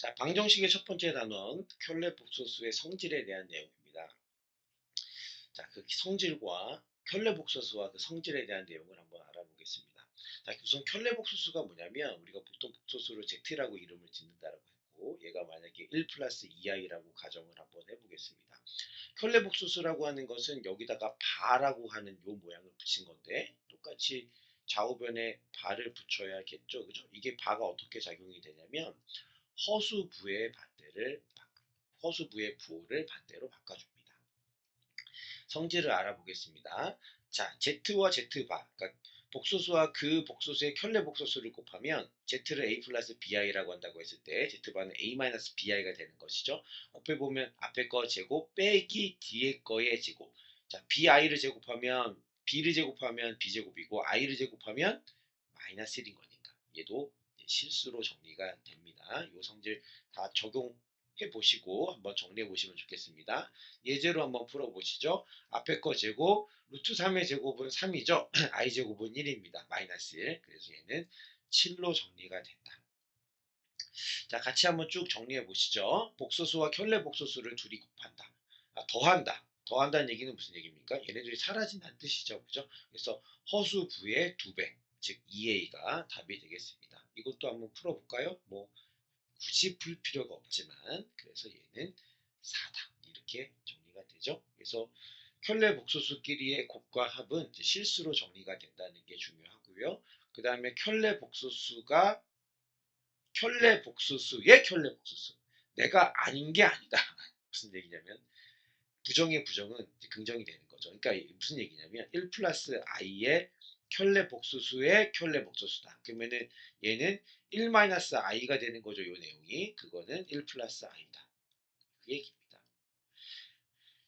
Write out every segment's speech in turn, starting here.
자, 방정식의 첫 번째 단원 켤레 복소수의 성질에 대한 내용입니다. 자, 그 성질과 켤레 복소수와 그 성질에 대한 내용을 한번 알아보겠습니다. 자, 우선 켤레 복소수가 뭐냐면 우리가 보통 복소수를 Z라고 이름을 짓는다라고 했고, 얘가 만약에 1 플러스 2i라고 가정을 한번 해보겠습니다. 켤레 복소수라고 하는 것은 여기다가 바라고 하는 요 모양을 붙인 건데, 똑같이 좌우변에 바를 붙여야겠죠, 그죠? 이게 바가 어떻게 작용이 되냐면 허수부의 부호를 반대로 바꿔줍니다. 성질을 알아보겠습니다. 자, Z와 Z바, 그러니까 복소수와 그 복소수의 켤레 복소수를 곱하면 Z를 A 플러스 BI라고 한다고 했을 때 Z바는 A 마이너스 BI가 되는 것이죠. 앞에 보면 앞에 거 제곱 빼기 뒤에 거의 제곱. 자, BI를 제곱하면 B를 제곱하면 B제곱이고 I를 제곱하면 마이너스 1인 거니까 얘도 실수로 정리가 됩니다. 이 성질 다 적용해 보시고 한번 정리해 보시면 좋겠습니다. 예제로 한번 풀어보시죠. 앞에 거 제곱, 루트 3의 제곱은 3이죠. I 제곱은 1입니다. 마이너스 1. 그래서 얘는 7로 정리가 된다. 자, 같이 한번 쭉 정리해 보시죠. 복소수와 켤레 복소수를 둘이 곱한다. 더한다. 더한다는 얘기는 무슨 얘기입니까? 얘네들이 사라진다는 뜻이죠. 그죠? 그래서 허수부의 2배, 즉 2a가 답이 되겠습니다. 이것도 한번 풀어볼까요? 뭐 굳이 풀 필요가 없지만 그래서 얘는 4다. 이렇게 정리가 되죠. 그래서 켤레 복소수끼리의 곱과 합은 이제 실수로 정리가 된다는 게 중요하고요. 그 다음에 켤레 복소수의 켤레 복소수. 내가 아닌 게 아니다. 무슨 얘기냐면 부정의 부정은 긍정이 되는 거죠. 그러니까 무슨 얘기냐면 1 플러스 i의 켤레 복소수의 켤레 복소수다. 그러면은 얘는 1 마이너스 i가 되는 거죠. 요 내용이. 그거는 1 플러스 i다. 그 얘기입니다.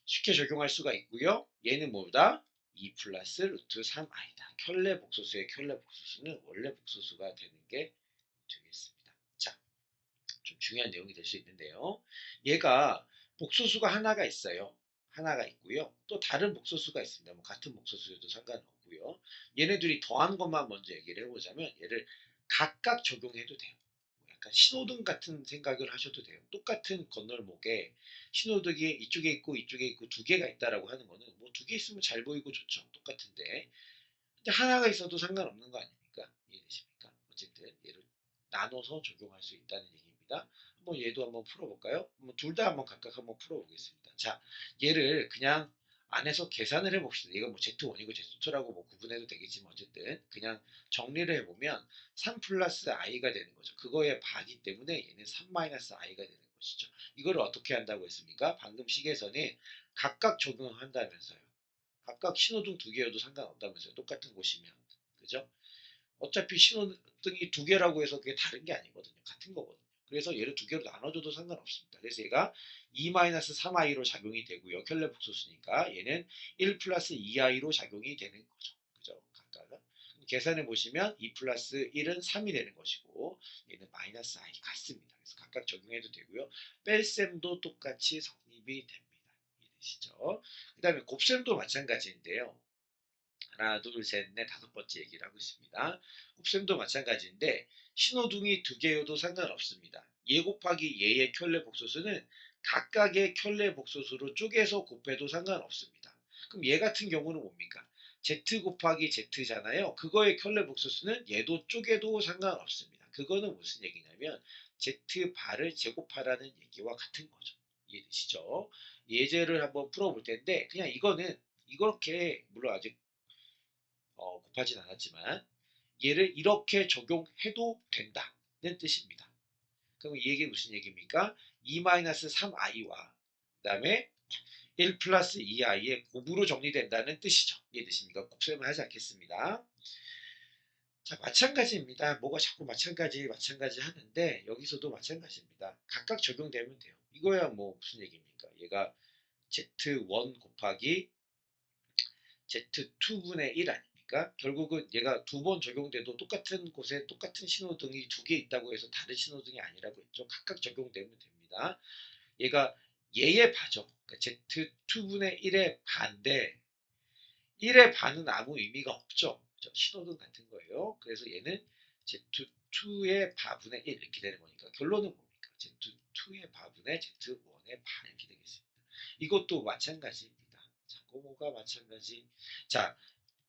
쉽게 적용할 수가 있고요. 얘는 뭐다? 2 플러스 루트 3i다. 켤레 복소수의 켤레 복소수는 원래 복소수가 되는 게 되겠습니다. 자, 좀 중요한 내용이 될 수 있는데요. 얘가 복소수가 하나가 있어요. 하나가 있고요. 또 다른 복소수가 있습니다. 뭐 같은 복소수여도 상관없고요. 얘네들이 더한 것만 먼저 얘기를 해보자면 얘를 각각 적용해도 돼요. 뭐 약간 신호등 같은 생각을 하셔도 돼요. 똑같은 건널목에 신호등이 이쪽에 있고 이쪽에 있고 두 개가 있다라고 하는 거는 뭐 두 개 있으면 잘 보이고 좋죠. 똑같은데 근데 하나가 있어도 상관없는 거 아닙니까? 이해되십니까? 어쨌든 얘를 나눠서 적용할 수 있다는 얘기입니다. 한번 얘도 한번 풀어볼까요? 둘 다 한번 각각 한번 풀어보겠습니다. 자, 얘를 그냥 안에서 계산을 해봅시다. 얘가 뭐 Z1이고 Z2라고 뭐 구분해도 되겠지만 어쨌든 그냥 정리를 해보면 3 플러스 i가 되는 거죠. 그거의 바기 때문에 얘는 3 마이너스 i가 되는 것이죠. 이걸 어떻게 한다고 했습니까? 방금 식에서는 각각 적용한다면서요. 각각 신호등 두 개여도 상관없다면서요. 똑같은 곳이면. 그죠? 어차피 신호등이 두 개라고 해서 그게 다른 게 아니거든요. 같은 거거든요. 그래서 얘를 두 개로 나눠줘도 상관없습니다. 그래서 얘가 2-3i로 작용이 되고요. 켤레 복소수니까 얘는 1 플러스 2i로 작용이 되는 거죠. 그죠? 각각은. 계산해 보시면 2 플러스 1은 3이 되는 것이고 얘는 마이너스 i 같습니다. 그래서 각각 적용해도 되고요. 뺄셈도 똑같이 성립이 됩니다. 이해되시죠? 그 다음에 곱셈도 마찬가지인데요. 하나, 둘, 셋, 넷, 다섯 번째 얘기를 하고 있습니다. 곱셈도 마찬가지인데 신호등이 두 개여도 상관없습니다. 얘 곱하기 얘의 켤레 복소수는 각각의 켤레 복소수로 쪼개서 곱해도 상관없습니다. 그럼 얘 같은 경우는 뭡니까? Z 곱하기 Z잖아요. 그거의 켤레 복소수는 얘도 쪼개도 상관없습니다. 그거는 무슨 얘기냐면 Z 바를 제곱하라는 얘기와 같은 거죠. 이해되시죠? 예제를 한번 풀어볼 텐데 그냥 이거는 이렇게 물론 아직 곱하진 않았지만 얘를 이렇게 적용해도 된다는 뜻입니다. 그럼 이 얘기는 무슨 얘기입니까? 2-3i와 그 다음에 1 플러스 2i의 곱으로 정리된다는 뜻이죠. 이해되십니까? 곱셈을 하지 않겠습니다. 자, 마찬가지입니다. 뭐가 자꾸 마찬가지 하는데 여기서도 마찬가지입니다. 각각 적용되면 돼요. 이거야 뭐 무슨 얘기입니까? 얘가 Z1 곱하기 Z2분의 1 아닙니까? 결국은 얘가 두 번 적용돼도 똑같은 곳에 똑같은 신호등이 두 개 있다고 해서 다른 신호등이 아니라고 했죠. 각각 적용되면 됩니다. 얘가 얘의 바죠. 그러니까 Z2분의 1의 반대 1의 반은 아무 의미가 없죠. 그죠? 신호등 같은 거예요. 그래서 얘는 Z2의 바분의 1 이렇게 되는 거니까 결론은 뭡니까? Z2의 바분의 Z1의 반 이렇게 되겠습니다. 이것도 마찬가지입니다. 자, 그거가 마찬가지. 자,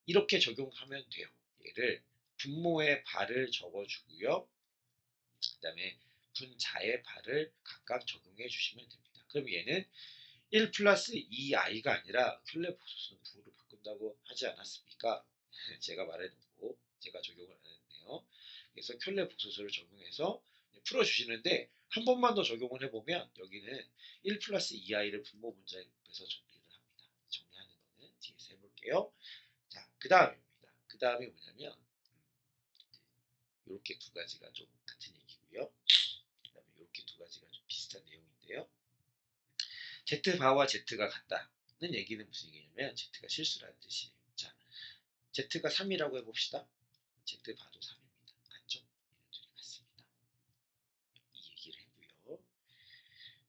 이렇게 적용하면 돼요. 얘를 분모의 발을 적어주고요. 그 다음에 분자의 발을 각각 적용해 주시면 됩니다. 그럼 얘는 1 플러스 2i가 아니라 켤레 복소수는 부호를 바꾼다고 하지 않았습니까? 제가 말해놓고 제가 적용을 안 했네요. 그래서 켤레 복소수를 적용해서 풀어주시는데 한 번만 더 적용을 해보면 여기는 1 플러스 2i를 분모 문자에 곱해서 정리를 합니다. 정리하는 거는 뒤에서 해볼게요. 자, 그 다음입니다. 그 다음이 뭐냐면 이렇게 두 가지가 좀 같은 얘기고요. 그 다음에 이렇게 두 가지가 좀 비슷한 내용인데요. Z바와 Z가 같다는 얘기는 무슨 얘기냐면 Z가 실수라는 뜻이에요. 자, Z가 3이라고 해봅시다. Z바도 3입니다. 같죠? 얘네 둘이 같습니다. 이 얘기를 했고요.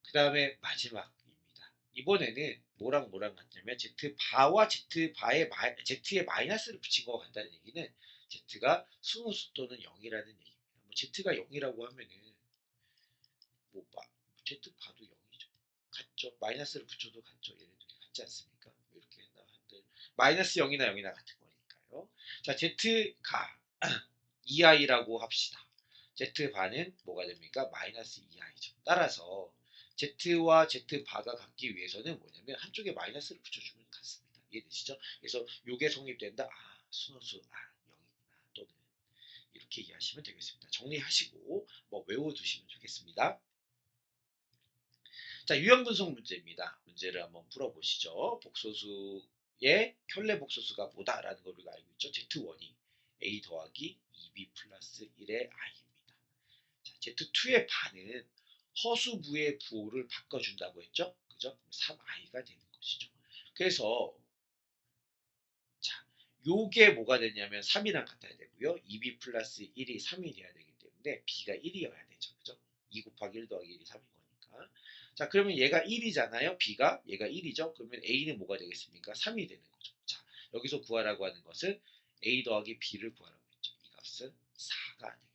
그 다음에 마지막입니다. 이번에는 뭐랑 같냐면 Z바와 Z의 마이너스를 붙인 것 같다는 얘기는 Z가 순호수 또는 0이라는 얘기입니다. 뭐 Z가 0이라고 하면은 뭐 Z바도 0이죠. 같죠. 마이너스를 붙여도 같죠. 얘네들이 같지 않습니까? 뭐 이렇게 한다 한들 마이너스 0이나 0이나 같은 거니까요. 자, Z가 2i라고 합시다. Z바는 뭐가 됩니까? 마이너스 2i죠. 따라서 Z와 Z바가 같기 위해서는 뭐냐면 한쪽에 마이너스를 붙여주면 같습니다. 이해되시죠? 그래서 요게 성립된다. 아, 순호수 0이구나. 또는 이렇게 이해하시면 되겠습니다. 정리하시고 뭐 외워두시면 좋겠습니다. 자, 유형 분석 문제입니다. 문제를 한번 풀어보시죠. 복소수의 켤레 복소수가 뭐다라는 걸 우리가 알고 있죠. Z1이 A 더하기 2B 플러스 1의 I입니다. 자, Z2의 반은 허수부의 부호를 바꿔준다고 했죠. 그죠? 3I가 되는 것이죠. 그래서 자, 요게 뭐가 되냐면 3이랑 같아야 되고요. 2B 플러스 1이 3이 돼야 되기 때문에 B가 1이어야 되죠. 그죠? 2 곱하기 1 더하기 1이 3인 거니까. 자, 그러면 얘가 1이잖아요. B가 얘가 1이죠. 그러면 A는 뭐가 되겠습니까? 3이 되는 거죠. 자, 여기서 구하라고 하는 것은 A 더하기 B를 구하라고 했죠. 이 값은 4가 되겠습니다.